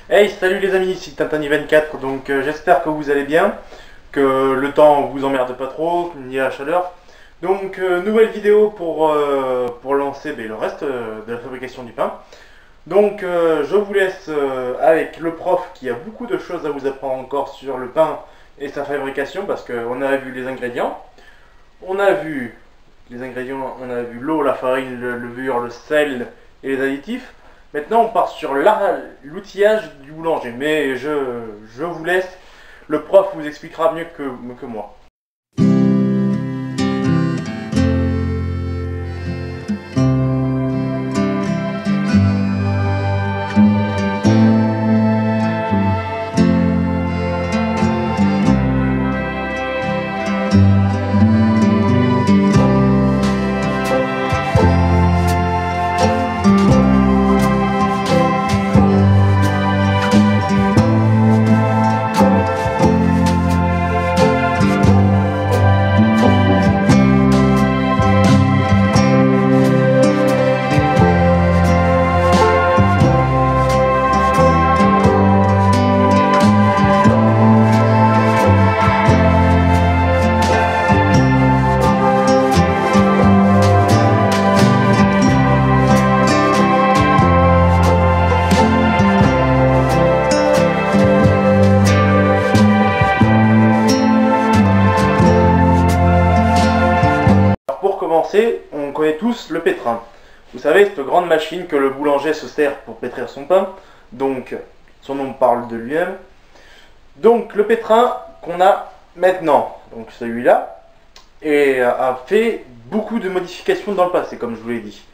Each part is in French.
Hey, salut les amis, ici Tintani24, donc j'espère que vous allez bien, que le temps vous emmerde pas trop, ni la chaleur. Donc nouvelle vidéo pour lancer le reste de la fabrication du pain. Donc je vous laisse avec le prof qui a beaucoup de choses à vous apprendre encore sur le pain et sa fabrication, parce qu'on a vu les ingrédients. On a vu les ingrédients, on a vu l'eau, la farine, le levure, le sel et les additifs. Maintenant, on part sur l'outillage du boulanger, mais je vous laisse, le prof vous expliquera mieux que moi. Pour commencer, on connaît tous le pétrin. Vous savez, cette grande machine que le boulanger se sert pour pétrir son pain. Donc, son nom parle de lui-même. Donc, le pétrin qu'on a maintenant, donc celui-là, a fait beaucoup de modifications dans le passé, comme je vous l'ai dit.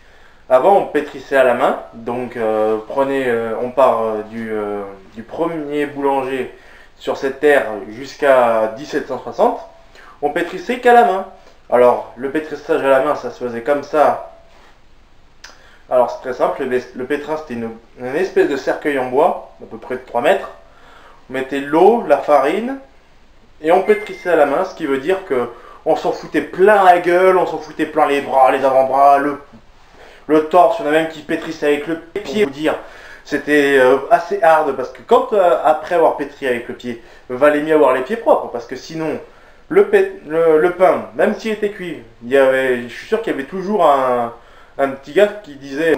Avant, on pétrissait à la main. Donc, on part du premier boulanger sur cette terre jusqu'à 1760. On pétrissait qu'à la main. Alors, le pétrissage à la main, ça se faisait comme ça. Alors, c'est très simple. Le pétrin, c'était une espèce de cercueil en bois, à peu près de 3 mètres. On mettait l'eau, la farine, et on pétrissait à la main, ce qui veut dire que on s'en foutait plein la gueule, on s'en foutait plein les bras, les avant-bras, le torse. Il y en a même qui pétrissaient avec le pied. Pour vous dire, c'était assez hard, parce que quand, après avoir pétri avec le pied, valait mieux avoir les pieds propres, parce que sinon... Le pain, même s'il était cuit, je suis sûr qu'il y avait toujours un petit gars qui disait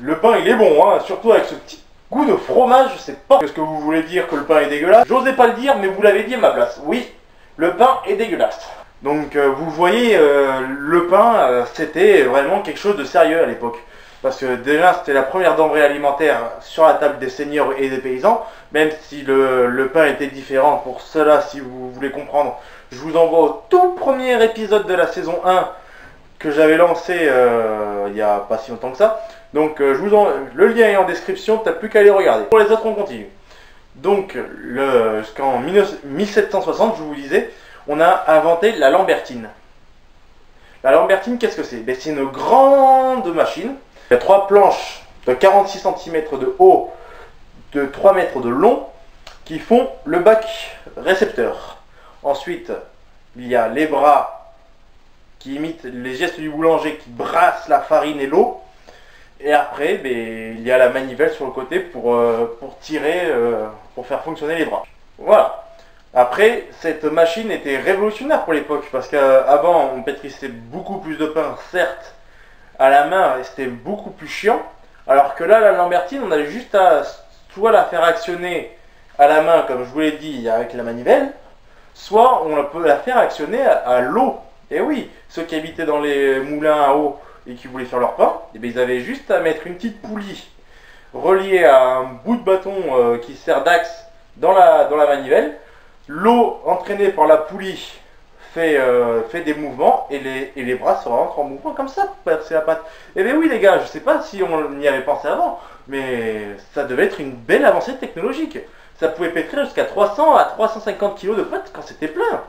le pain il est bon, hein, surtout avec ce petit goût de fromage. Je sais pas ce que vous voulez dire que le pain est dégueulasse. J'osais pas le dire, mais vous l'avez dit à ma place. Oui, le pain est dégueulasse. Donc vous voyez, le pain, c'était vraiment quelque chose de sérieux à l'époque. Parce que déjà c'était la première denrée alimentaire sur la table des seigneurs et des paysans. Même si le pain était différent, pour cela, si vous voulez comprendre, je vous envoie au tout premier épisode de la saison 1 que j'avais lancé il n'y a pas si longtemps que ça. Donc le lien est en description, t'as plus qu'à aller regarder. Pour les autres, on continue. Donc jusqu'en 1760, je vous disais, on a inventé la lambertine. La lambertine, qu'est-ce que c'est? C'est une grande machine. Il y a 3 planches de 46 cm de haut, de 3 mètres de long, qui font le bac récepteur. Ensuite, il y a les bras qui imitent les gestes du boulanger, qui brassent la farine et l'eau. Et après, il y a la manivelle sur le côté pour tirer, pour faire fonctionner les bras. Voilà. Après, cette machine était révolutionnaire pour l'époque, parce qu'avant, on pétrissait beaucoup plus de pain, certes, à la main, et c'était beaucoup plus chiant. Alors que là, la lambertine, on avait juste à soit la faire actionner à la main, comme je vous l'ai dit, avec la manivelle, soit on peut la faire actionner à l'eau. Et oui, ceux qui habitaient dans les moulins à eau et qui voulaient faire leur pain, ils avaient juste à mettre une petite poulie reliée à un bout de bâton qui sert d'axe dans la manivelle. L'eau entraînée par la poulie fait des mouvements et les bras se rentrent en mouvement comme ça pour percer la pâte. Et bien oui les gars, je sais pas si on y avait pensé avant, mais ça devait être une belle avancée technologique. Ça pouvait pétrir jusqu'à 300 à 350 kg de pâte quand c'était plein.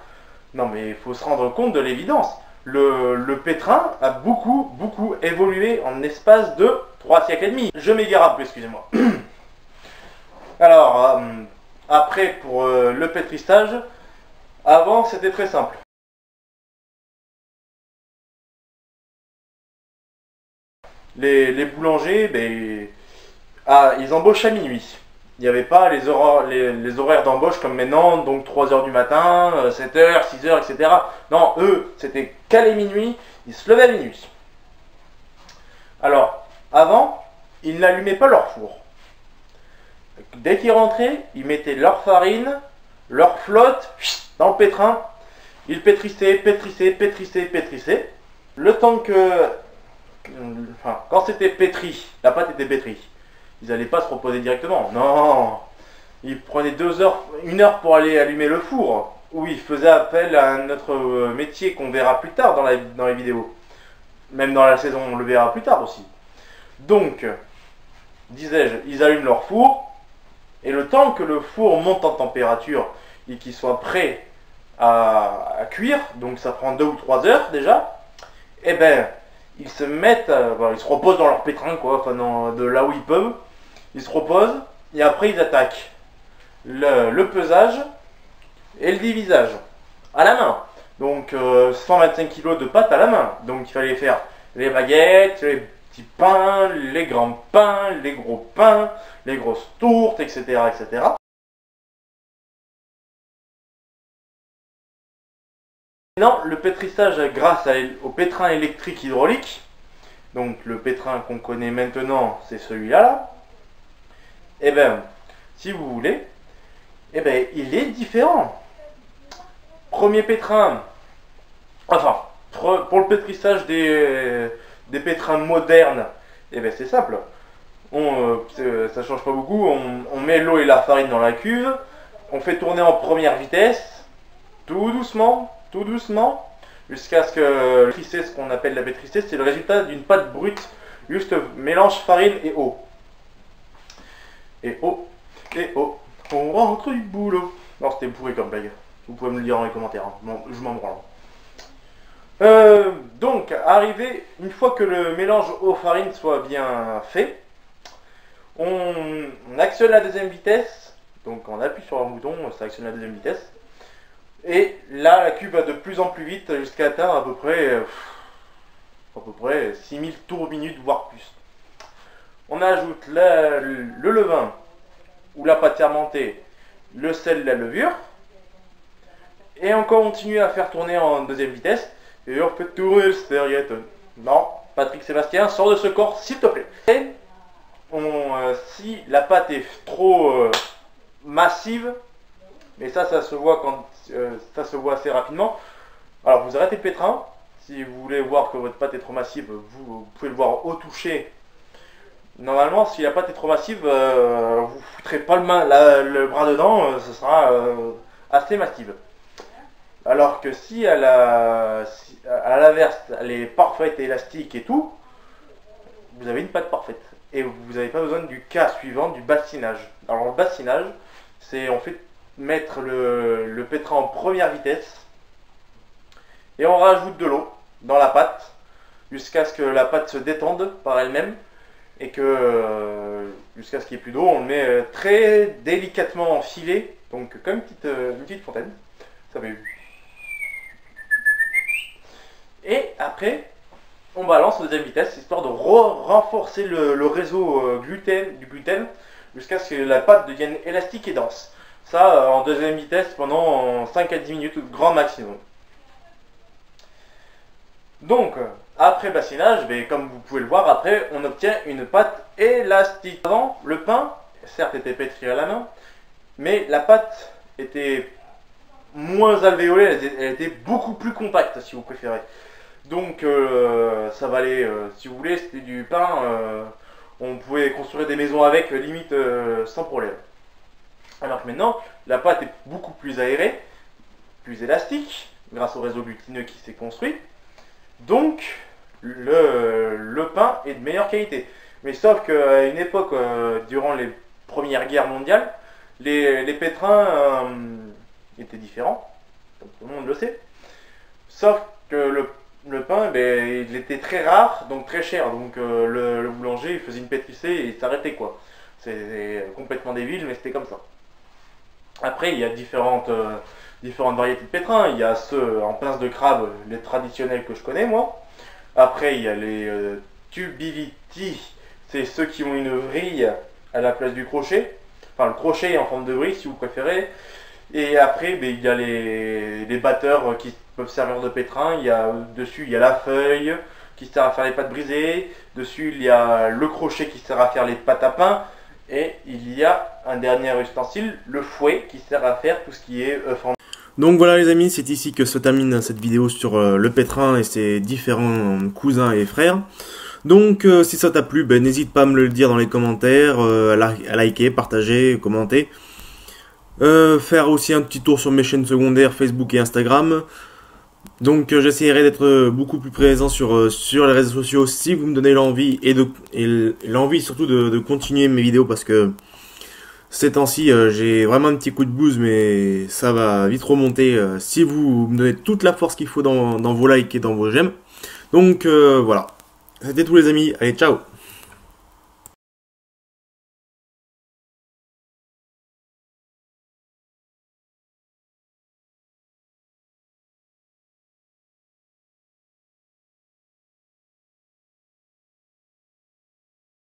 Non mais il faut se rendre compte de l'évidence. Le pétrin a beaucoup évolué en espace de 3 siècles et demi. Je m'égare un peu, excusez-moi. Alors, après pour le pétrissage, avant c'était très simple. Les boulangers, ils embauchent à minuit. Il n'y avait pas les horaires d'embauche comme maintenant, donc 3 heures du matin, 7 heures, 6 heures, etc. Non, eux, c'était calé minuit, ils se levaient à minuit. Alors, avant, ils n'allumaient pas leur four. Dès qu'ils rentraient, ils mettaient leur farine, leur flotte dans le pétrin. Ils pétrissaient, pétrissaient, pétrissaient, pétrissaient. Le temps que... Enfin, quand c'était pétri, la pâte était pétrie. Ils n'allaient pas se reposer directement. Non, ils prenaient 2 heures, 1 heure pour aller allumer le four. Ou ils faisaient appel à notre métier qu'on verra plus tard dans les vidéos. Même dans la saison, on le verra plus tard aussi. Donc, disais-je, ils allument leur four. Et le temps que le four monte en température et qu'il soit prêt à cuire, donc ça prend 2 ou 3 heures déjà, et ben ils se mettent, ils se reposent dans leur pétrin, quoi, enfin de là où ils peuvent, ils se reposent et après ils attaquent le pesage et le divisage à la main. Donc 125 kg de pâte à la main. Donc il fallait faire les baguettes, les petits pains, les grands pains, les gros pains, les grosses tourtes, etc., etc. Maintenant, le pétrissage grâce au pétrin électrique hydraulique, donc le pétrin qu'on connaît maintenant, c'est celui-là, là. Et bien, si vous voulez, et ben, il est différent. Premier pétrin, enfin, pour le pétrissage des pétrins modernes, et ben, c'est simple. Ça change pas beaucoup, on met l'eau et la farine dans la cuve, on fait tourner en première vitesse, tout doucement, jusqu'à ce que le pétrissé, ce qu'on appelle la pétrissée, c'est le résultat d'une pâte brute, juste mélange farine et eau. Et eau, on rentre du boulot. Non, c'était pourri comme blague, vous pouvez me le dire dans les commentaires, hein. Bon, je m'en branle. Donc, une fois que le mélange eau-farine soit bien fait, on actionne la deuxième vitesse, donc on appuie sur un bouton, ça actionne la deuxième vitesse. Et là, la cuve va de plus en plus vite jusqu'à atteindre à peu près 6000 tours minute, voire plus. On ajoute le levain ou la pâte fermentée, le sel, la levure. Et on continue à faire tourner en deuxième vitesse. Et on fait tourner le serviette. Non, Patrick Sébastien, sors de ce corps, s'il te plaît. Et si la pâte est trop massive, et ça se voit ça se voit assez rapidement. Alors vous arrêtez le pétrin. Si vous voulez voir que votre pâte est trop massive, vous pouvez le voir au toucher. Normalement, si la pâte est trop massive, vous foutrez pas le bras dedans, ce sera assez massive. Alors que si à l'inverse, elle est parfaite, élastique et tout, vous avez une pâte parfaite. Et vous n'avez pas besoin du cas suivant, du bassinage. Alors le bassinage, c'est on fait mettre le pétrin en première vitesse et on rajoute de l'eau dans la pâte jusqu'à ce que la pâte se détende par elle-même et que jusqu'à ce qu'il n'y ait plus d'eau, on le met très délicatement en filet, donc comme une petite fontaine. Ça fait... Et après, on balance en deuxième vitesse, histoire de renforcer le réseau du gluten, jusqu'à ce que la pâte devienne élastique et dense. Ça, en deuxième vitesse, pendant 5 à 10 minutes, grand maximum. Donc, après bassinage, comme vous pouvez le voir, après, on obtient une pâte élastique. Avant, le pain, certes, était pétri à la main, mais la pâte était moins alvéolée, elle était beaucoup plus compacte, si vous préférez. Donc, ça valait, si vous voulez, c'était du pain, on pouvait construire des maisons avec, limite, sans problème. Alors que maintenant, la pâte est beaucoup plus aérée, plus élastique, grâce au réseau glutineux qui s'est construit. Donc, le pain est de meilleure qualité. Mais sauf qu'à une époque, durant les premières guerres mondiales, les pétrins étaient différents, comme tout le monde le sait. Sauf que le pain, il était très rare, donc très cher. Donc le boulanger, il faisait une pétrissée et il s'arrêtait, quoi. C'est complètement débile, mais c'était comme ça. Après, il y a différentes variétés de pétrins. Il y a ceux en pince de crabe, les traditionnels que je connais, moi. Après, il y a les tubility, c'est ceux qui ont une vrille à la place du crochet. enfin le crochet en forme de brique si vous préférez. Et après, il y a les batteurs qui peuvent servir de pétrin. Dessus, il y a la feuille qui sert à faire les pâtes brisées. Dessus, il y a le crochet qui sert à faire les pâtes à pain. Et il y a un dernier ustensile, le fouet, qui sert à faire tout ce qui est œuf en... Donc voilà les amis, c'est ici que se termine cette vidéo sur le pétrin et ses différents cousins et frères. Donc si ça t'a plu, n'hésite pas à me le dire dans les commentaires, à liker, partager, commenter. Faire aussi un petit tour sur mes chaînes secondaires Facebook et Instagram. Donc j'essaierai d'être beaucoup plus présent sur les réseaux sociaux si vous me donnez l'envie et l'envie surtout de continuer mes vidéos, parce que ces temps-ci j'ai vraiment un petit coup de blues, mais ça va vite remonter si vous me donnez toute la force qu'il faut dans vos likes et dans vos j'aime. Donc voilà, c'était tout les amis, allez ciao.